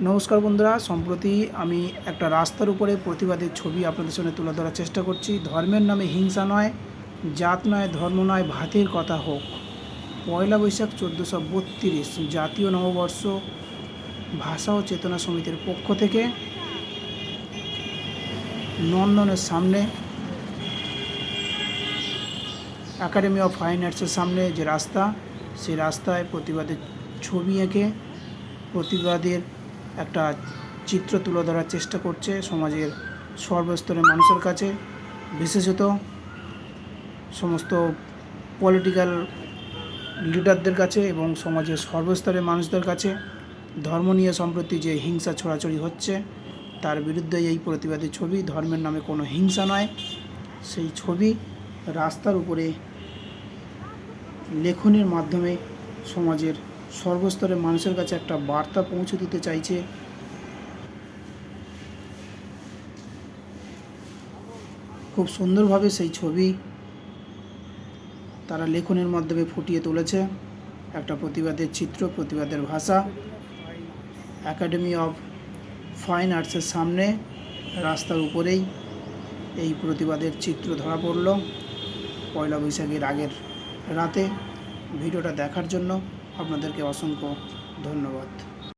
নমস্কার বন্ধুরা, সম্প্রতি আমি একটা রাস্তার উপরে প্রতিবাদের ছবি আপনাদের সামনে তুলে ধরার চেষ্টা করছি। ধর্মের নামে হিংসা নয়, জাত নয়, ধর্ম নয়, ভাতের কথা হোক। পয়লা বৈশাখ 1432 জাতীয় নববর্ষ ভাষা ও চেতনা সমিতির পক্ষ থেকে নন্দনের সামনে, একাডেমি অফ ফাইন আর্টসের সামনে যে রাস্তা, সেই রাস্তায় প্রতিবাদের ছবি এঁকে প্রতিবাদের একটা চিত্র তুলে ধরার চেষ্টা করছে সমাজের সর্বস্তরের মানুষের কাছে, বিশেষত সমস্ত পলিটিক্যাল লিডারদের কাছে এবং সমাজের সর্বস্তরের মানুষদের কাছে। ধর্ম নিয়ে সম্প্রতি যে হিংসা ছড়াছড়ি হচ্ছে তার বিরুদ্ধে এই প্রতিবাদী ছবি। ধর্মের নামে কোনো হিংসা নয়, সেই ছবি রাস্তার উপরে লেখনীর মাধ্যমে সমাজের সর্বস্তরের মানুষের কাছে একটা বার্তা পৌঁছে দিতে চাইছে। খুব সুন্দরভাবে সেই ছবি তারা লেখনের মাধ্যমে ফুটিয়ে তুলেছে। একটা প্রতিবাদের চিত্র, প্রতিবাদের ভাষা। একাডেমি অফ ফাইন আর্টসের সামনে রাস্তার উপরেই এই প্রতিবাদের চিত্র ধরা পড়ল পয়লা বৈশাখের আগের রাতে। ভিডিওটা দেখার জন্য আপনাদেরকে অসংখ্য ধন্যবাদ।